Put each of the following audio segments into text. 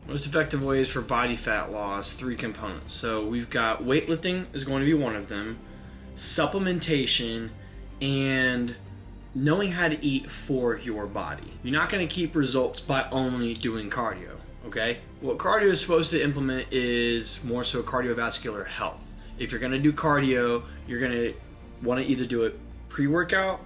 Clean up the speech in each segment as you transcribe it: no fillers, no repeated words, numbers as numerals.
Most effective ways for body fat loss, three components. So we've got weightlifting is going to be one of them, supplementation, and knowing how to eat for your body. You're not going to keep results by only doing cardio, okay? What cardio is supposed to implement is more so cardiovascular health. If you're going to do cardio, you're going to want to either do it pre-workout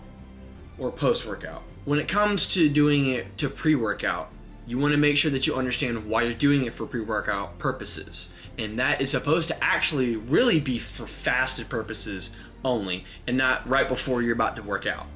or post-workout. When it comes to doing it to pre-workout, you want to make sure that you understand why you're doing it for pre-workout purposes. And that is supposed to actually really be for fasted purposes only, and not right before you're about to work out.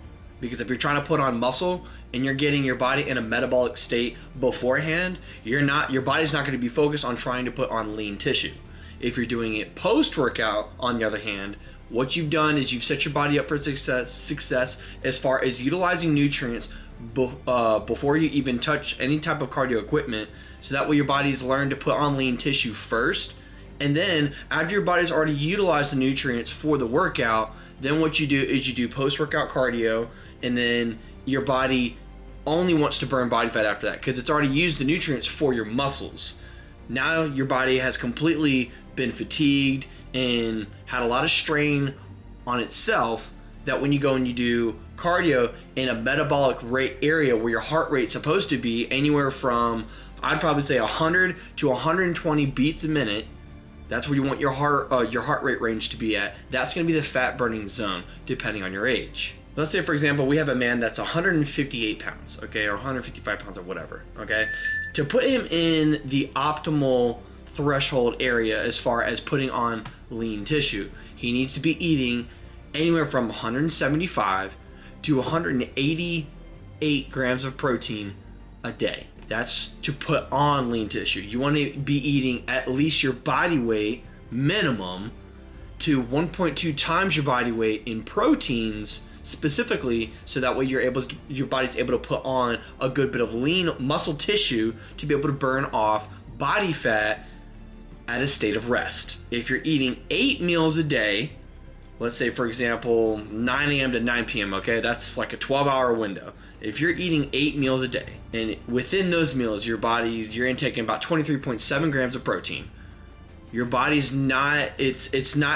Because if you're trying to put on muscle and you're getting your body in a metabolic state beforehand, your body's not going to be focused on trying to put on lean tissue. If you're doing it post-workout, on the other hand, what you've done is you've set your body up for success as far as utilizing nutrients before you even touch any type of cardio equipment, so that way your body's learned to put on lean tissue first, and then after your body's already utilized the nutrients for the workout, then what you do is you do post-workout cardio, and then your body only wants to burn body fat after that because it's already used the nutrients for your muscles. Now your body has completely been fatigued and had a lot of strain on itself, that when you go and you do cardio in a metabolic rate area where your heart rate's supposed to be anywhere from, I'd probably say 100 to 120 beats a minute, that's where you want your heart rate range to be at. That's going to be the fat burning zone depending on your age. Let's say, for example, we have a man that's 158 pounds, okay, or 155 pounds or whatever, okay? To put him in the optimal threshold area as far as putting on lean tissue, he needs to be eating anywhere from 175 to 188 grams of protein a day. That's to put on lean tissue. You want to be eating at least your body weight minimum to 1.2 times your body weight in proteins specifically, so that way your body's able to put on a good bit of lean muscle tissue to be able to burn off body fat at a state of rest. If you're eating 8 meals a day, let's say for example 9 a.m. to 9 p.m., okay, that's like a 12-hour window. If you're eating 8 meals a day, and within those meals you're intaking about 23.7 grams of protein, your body's doesn't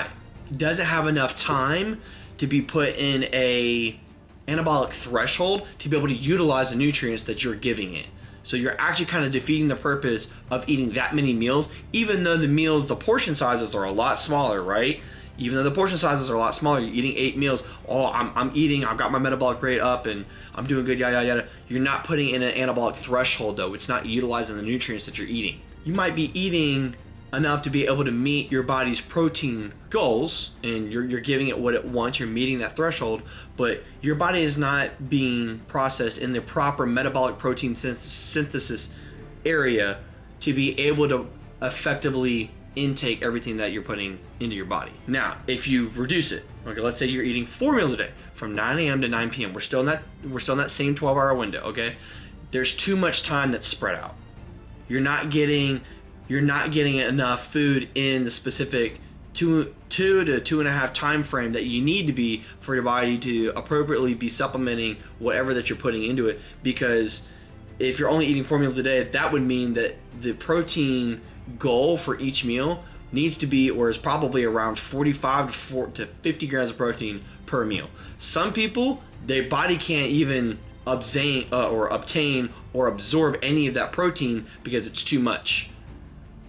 have enough time to be put in a anabolic threshold to be able to utilize the nutrients that you're giving it. So you're actually kind of defeating the purpose of eating that many meals, even though the portion sizes are a lot smaller, right? Even though the portion sizes are a lot smaller, you're eating 8 meals. Oh, I'm eating, I've got my metabolic rate up and I'm doing good, yada, yada. You're not putting in an anabolic threshold though. It's not utilizing the nutrients that you're eating. You might be eating enough to be able to meet your body's protein goals, and you're giving it what it wants, you're meeting that threshold, but your body is not being processed in the proper metabolic protein synthesis area to be able to effectively intake everything that you're putting into your body. Now, if you reduce it, okay, let's say you're eating 4 meals a day from 9 a.m. to 9 p.m. We're still in that same 12-hour window, okay? There's too much time that's spread out. You're not getting enough food in the specific 2 to 2.5 time frame that you need to be for your body to appropriately be supplementing whatever that you're putting into it. Because if you're only eating 4 meals a day, that would mean that the protein goal for each meal needs to be, or is probably around 45 to 50 grams of protein per meal. Some people, their body can't even obtain or absorb any of that protein because it's too much.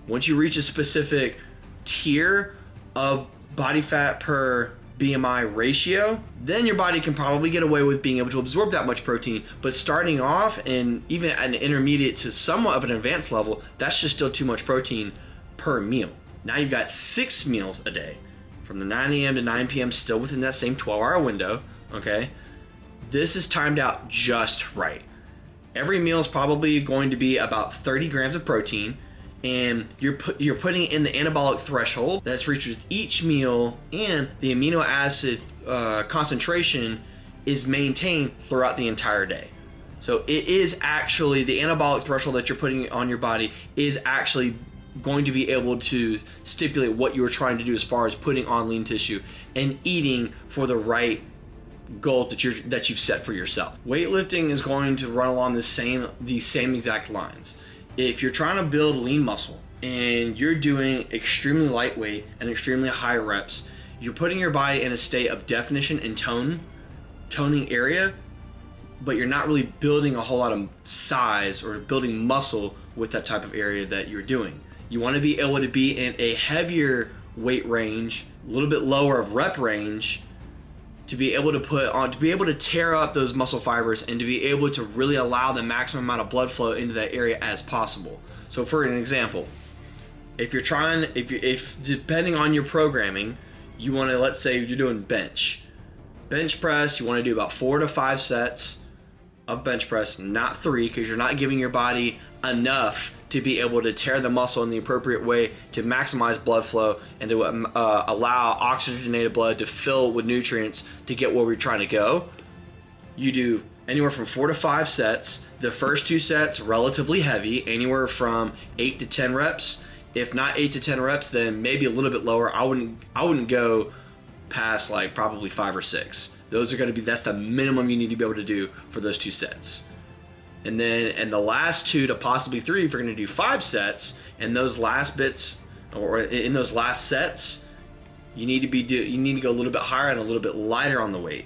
Once you reach a specific tier of body fat per BMI ratio, then your body can probably get away with being able to absorb that much protein. But starting off, and even at an intermediate to somewhat of an advanced level, that's just still too much protein per meal. Now you've got 6 meals a day from the 9 a.m. to 9 p.m. still within that same 12-hour window, okay? This is timed out just right. Every meal is probably going to be about 30 grams of protein, and you're putting it in the anabolic threshold that's reached with each meal, and the amino acid concentration is maintained throughout the entire day. So it is actually, the anabolic threshold that you're putting on your body is actually going to be able to stipulate what you're trying to do as far as putting on lean tissue and eating for the right goal that you've set for yourself. Weightlifting is going to run along these same exact lines. If you're trying to build lean muscle and you're doing extremely lightweight and extremely high reps, you're putting your body in a state of definition and toning area, but you're not really building a whole lot of size or building muscle with that type of area that you're doing. You want to be able to be in a heavier weight range, a little bit lower of rep range, to be able to put on, to be able to tear up those muscle fibers and to be able to really allow the maximum amount of blood flow into that area as possible. So for an example, if you're trying, if depending on your programming, you want to, let's say you're doing bench press, you want to do about 4 to 5 sets of bench press, not 3, because you're not giving your body enough to be able to tear the muscle in the appropriate way to maximize blood flow and to allow oxygenated blood to fill with nutrients to get where we're trying to go. You do anywhere from 4 to 5 sets. The first 2 sets relatively heavy, anywhere from 8 to 10 reps. If not 8 to 10 reps, then maybe a little bit lower. I wouldn't go past like probably 5 or 6. Those are going to be, that's the minimum you need to be able to do for those 2 sets. And then in the last 2 to possibly 3, if you're going to do 5 sets, and those last bits, or in those last sets, you need to go a little bit higher and a little bit lighter on the weight.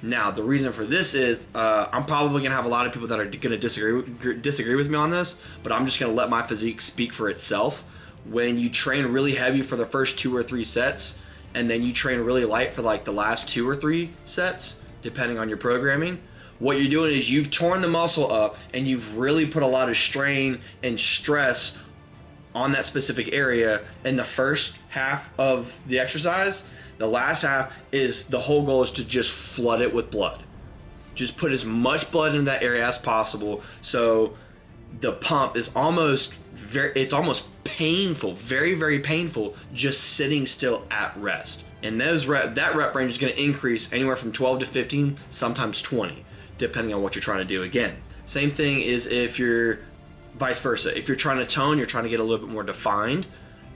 Now, the reason for this is I'm probably going to have a lot of people that are going to disagree with me on this, but I'm just going to let my physique speak for itself. When you train really heavy for the first 2 or 3 sets, and then you train really light for like the last 2 or 3 sets, depending on your programming, what you're doing is you've torn the muscle up and you've really put a lot of strain and stress on that specific area in the first half of the exercise. The last half is, the whole goal is to just flood it with blood. Just put as much blood in that area as possible, so the pump is almost painful, very, very painful, just sitting still at rest. And that rep range is going to increase anywhere from 12 to 15, sometimes 20, depending on what you're trying to do. Again, same thing is if you're vice versa. If you're trying to tone, you're trying to get a little bit more defined.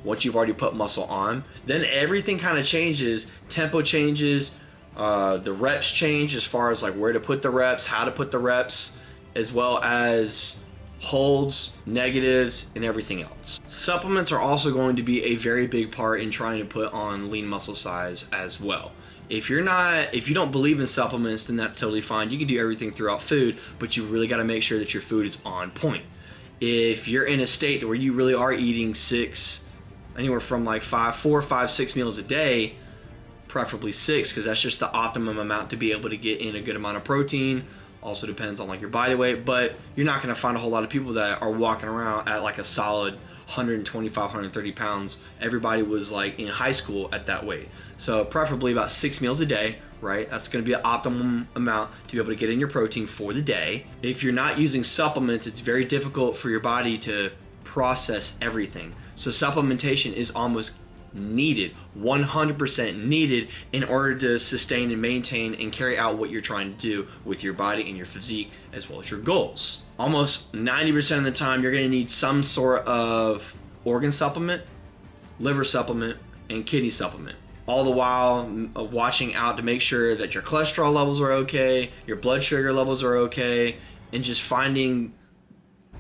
Once you've already put muscle on, then everything kind of changes. Tempo changes, the reps change as far as like where to put the reps, how to put the reps, as well as holds, negatives, and everything else. Supplements are also going to be a very big part in trying to put on lean muscle size as well. If you don't believe in supplements, then that's totally fine. You can do everything throughout food, but you really got to make sure that your food is on point. If you're in a state where you really are eating anywhere from like 4, 5, 6 meals a day, preferably 6, because that's just the optimum amount to be able to get in a good amount of protein. Also depends on like your body weight, but you're not going to find a whole lot of people that are walking around at like a solid 125, 130 pounds. Everybody was like in high school at that weight. So preferably about 6 meals a day, right? That's going to be the optimum amount to be able to get in your protein for the day. If you're not using supplements, it's very difficult for your body to process everything. So supplementation is almost needed, 100% needed, in order to sustain and maintain and carry out what you're trying to do with your body and your physique, as well as your goals. Almost 90% of the time, you're going to need some sort of organ supplement, liver supplement, and kidney supplement. All the while watching out to make sure that your cholesterol levels are okay, your blood sugar levels are okay, and just finding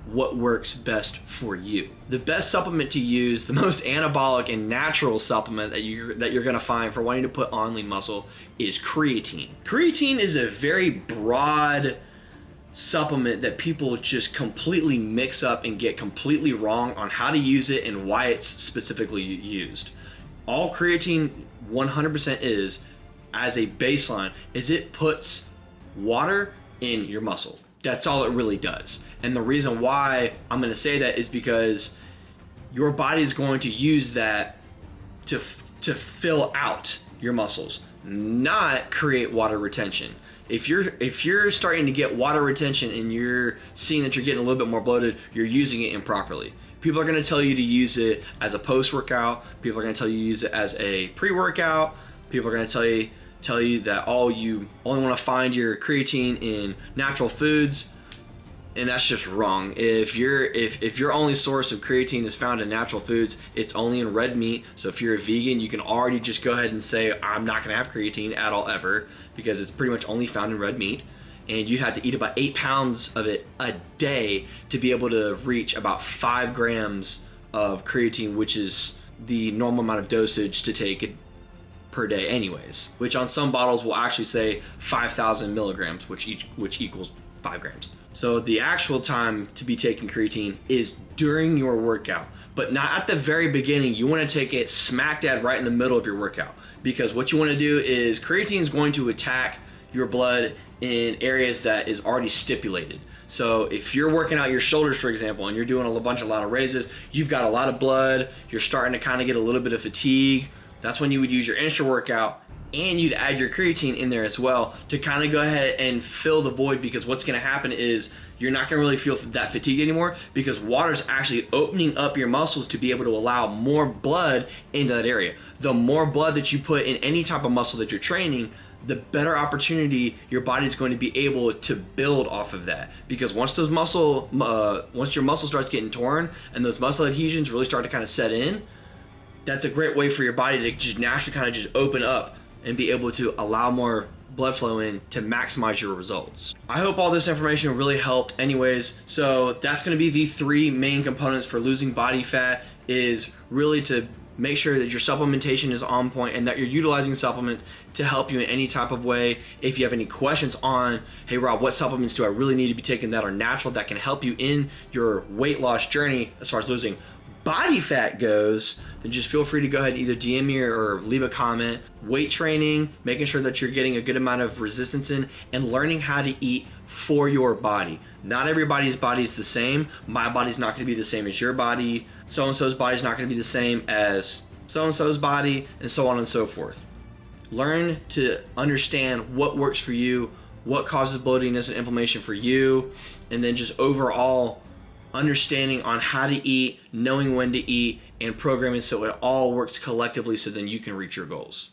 what works best for you. The best supplement to use, the most anabolic and natural supplement that you're going to find for wanting to put on lean muscle, is creatine. Creatine is a very broad supplement that people just completely mix up and get completely wrong on how to use it and why it's specifically used. All creatine 100% is, as a baseline, is it puts water in your muscle. That's all it really does. And the reason why I'm going to say that is because your body is going to use that to fill out your muscles, not create water retention. If you're starting to get water retention and you're seeing that you're getting a little bit more bloated, you're using it improperly. People are going to tell you to use it as a post-workout. People are going to tell you to use it as a pre-workout. People are going to tell you that you only want to find your creatine in natural foods, and that's just wrong. If your only source of creatine is found in natural foods, it's only in red meat. So if you're a vegan, you can already just go ahead and say, I'm not going to have creatine at all ever, because it's pretty much only found in red meat. and you have to eat about 8 pounds of it a day to be able to reach about 5 grams of creatine, which is the normal amount of dosage to take per day anyways, which on some bottles will actually say 5,000 milligrams, which equals 5 grams. So the actual time to be taking creatine is during your workout, but not at the very beginning. You want to take it smack dab right in the middle of your workout, because what you want to do is creatine is going to attack your blood in areas that is already stipulated. So if you're working out your shoulders, for example, and you're doing a lot of raises, you've got a lot of blood, you're starting to kind of get a little bit of fatigue, that's when you would use your intra-workout, and you'd add your creatine in there as well to kind of go ahead and fill the void, because what's going to happen is you're not going to really feel that fatigue anymore, because water's actually opening up your muscles to be able to allow more blood into that area. The more blood that you put in any type of muscle that you're training, the better opportunity your body's going to be able to build off of that. Because once your muscle starts getting torn and those muscle adhesions really start to kind of set in, that's a great way for your body to just naturally kind of just open up and be able to allow more blood flow in to maximize your results. I hope all this information really helped anyways. So that's going to be the 3 main components for losing body fat, is really to make sure that your supplementation is on point and that you're utilizing supplements to help you in any type of way. If you have any questions on, hey Rob, what supplements do I really need to be taking that are natural, that can help you in your weight loss journey as far as losing body fat goes, then just feel free to go ahead and either DM me or leave a comment. Weight training, making sure that you're getting a good amount of resistance in, and learning how to eat for your body. Not everybody's body is the same. My body's not going to be the same as your body. So-and-so's body's not going to be the same as so-and-so's body, and so on and so forth. Learn to understand what works for you, what causes bloatiness and inflammation for you, and then just overall understanding on how to eat, knowing when to eat, and programming so it all works collectively so then you can reach your goals.